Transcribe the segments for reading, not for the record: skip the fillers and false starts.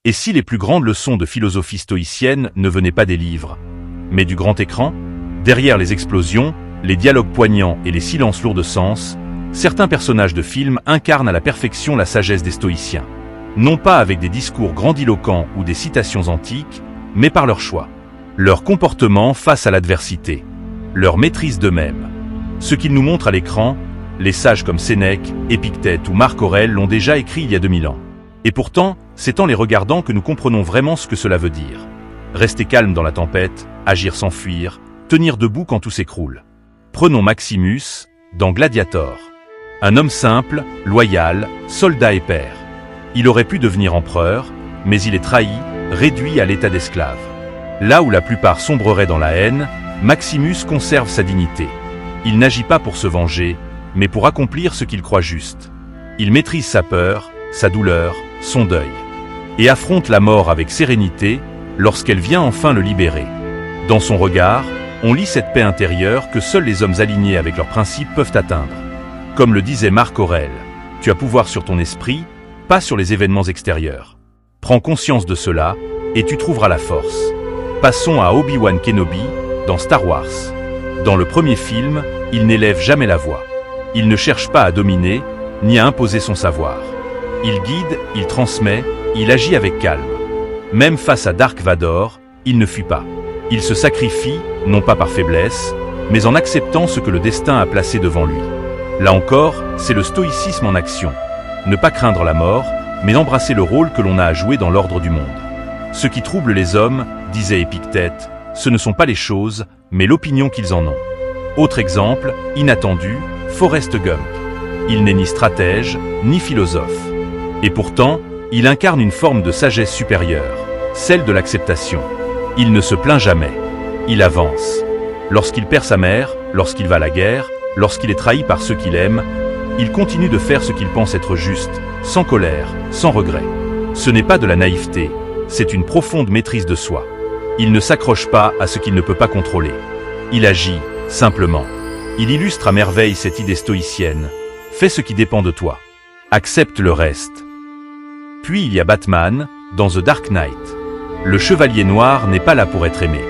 Et si les plus grandes leçons de philosophie stoïcienne ne venaient pas des livres, mais du grand écran? Derrière les explosions, les dialogues poignants et les silences lourds de sens, certains personnages de films incarnent à la perfection la sagesse des stoïciens. Non pas avec des discours grandiloquents ou des citations antiques, mais par leur choix. Leur comportement face à l'adversité. Leur maîtrise d'eux-mêmes. Ce qu'ils nous montrent à l'écran, les sages comme Sénèque, Épictète ou Marc Aurèle l'ont déjà écrit il y a 2000 ans. Et pourtant, c'est en les regardant que nous comprenons vraiment ce que cela veut dire. Rester calme dans la tempête, agir sans fuir, tenir debout quand tout s'écroule. Prenons Maximus, dans Gladiator. Un homme simple, loyal, soldat et père. Il aurait pu devenir empereur, mais il est trahi, réduit à l'état d'esclave. Là où la plupart sombreraient dans la haine, Maximus conserve sa dignité. Il n'agit pas pour se venger, mais pour accomplir ce qu'il croit juste. Il maîtrise sa peur, sa douleur, son deuil. Et affronte la mort avec sérénité, lorsqu'elle vient enfin le libérer. Dans son regard, on lit cette paix intérieure que seuls les hommes alignés avec leurs principes peuvent atteindre. Comme le disait Marc Aurèle, tu as pouvoir sur ton esprit, pas sur les événements extérieurs. Prends conscience de cela, et tu trouveras la force. Passons à Obi-Wan Kenobi, dans Star Wars. Dans le premier film, il n'élève jamais la voix. Il ne cherche pas à dominer, ni à imposer son savoir. Il guide, il transmet, il agit avec calme. Même face à Dark Vador, il ne fuit pas. Il se sacrifie, non pas par faiblesse, mais en acceptant ce que le destin a placé devant lui. Là encore, c'est le stoïcisme en action. Ne pas craindre la mort, mais embrasser le rôle que l'on a à jouer dans l'ordre du monde. Ce qui trouble les hommes, disait Épictète, ce ne sont pas les choses, mais l'opinion qu'ils en ont. Autre exemple, inattendu, Forrest Gump. Il n'est ni stratège, ni philosophe. Et pourtant, il incarne une forme de sagesse supérieure, celle de l'acceptation. Il ne se plaint jamais. Il avance. Lorsqu'il perd sa mère, lorsqu'il va à la guerre, lorsqu'il est trahi par ceux qu'il aime, il continue de faire ce qu'il pense être juste, sans colère, sans regret. Ce n'est pas de la naïveté, c'est une profonde maîtrise de soi. Il ne s'accroche pas à ce qu'il ne peut pas contrôler. Il agit, simplement. Il illustre à merveille cette idée stoïcienne. Fais ce qui dépend de toi. Accepte le reste. Puis il y a Batman, dans The Dark Knight. Le chevalier noir n'est pas là pour être aimé.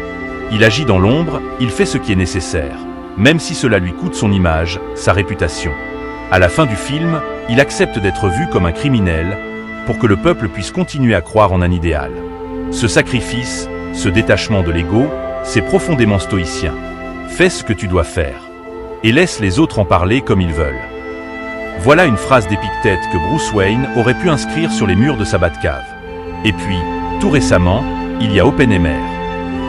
Il agit dans l'ombre, il fait ce qui est nécessaire, même si cela lui coûte son image, sa réputation. À la fin du film, il accepte d'être vu comme un criminel, pour que le peuple puisse continuer à croire en un idéal. Ce sacrifice, ce détachement de l'ego, c'est profondément stoïcien. Fais ce que tu dois faire. Et laisse les autres en parler comme ils veulent. Voilà une phrase d'Épictète que Bruce Wayne aurait pu inscrire sur les murs de sa Batcave. Et puis, tout récemment, il y a Oppenheimer.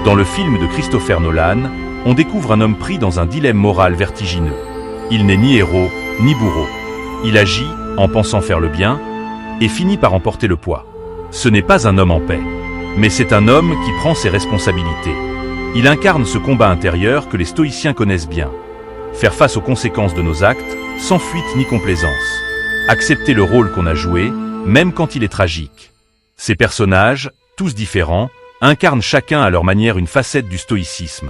Dans le film de Christopher Nolan, on découvre un homme pris dans un dilemme moral vertigineux. Il n'est ni héros, ni bourreau. Il agit, en pensant faire le bien, et finit par emporter le poids. Ce n'est pas un homme en paix, mais c'est un homme qui prend ses responsabilités. Il incarne ce combat intérieur que les stoïciens connaissent bien. Faire face aux conséquences de nos actes, sans fuite ni complaisance. Accepter le rôle qu'on a joué, même quand il est tragique. Ces personnages, tous différents, incarnent chacun à leur manière une facette du stoïcisme.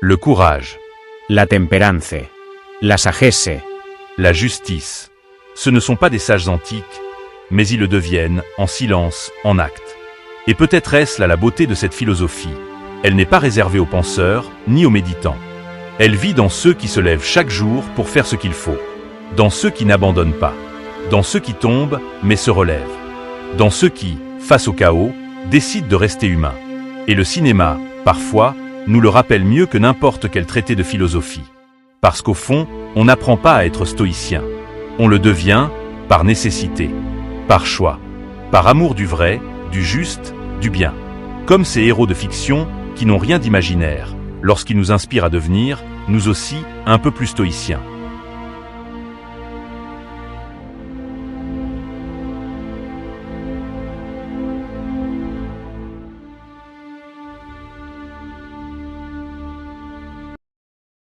Le courage. La temperanza. La sagesse. La justice. Ce ne sont pas des sages antiques, mais ils le deviennent, en silence, en acte. Et peut-être est-ce là la beauté de cette philosophie. Elle n'est pas réservée aux penseurs, ni aux méditants. Elle vit dans ceux qui se lèvent chaque jour pour faire ce qu'il faut. Dans ceux qui n'abandonnent pas. Dans ceux qui tombent, mais se relèvent. Dans ceux qui, face au chaos, décident de rester humains. Et le cinéma, parfois, nous le rappelle mieux que n'importe quel traité de philosophie. Parce qu'au fond, on n'apprend pas à être stoïcien. On le devient, par nécessité, par choix, par amour du vrai, du juste, du bien. Comme ces héros de fiction qui n'ont rien d'imaginaire, lorsqu'ils nous inspirent à devenir, nous aussi, un peu plus stoïciens.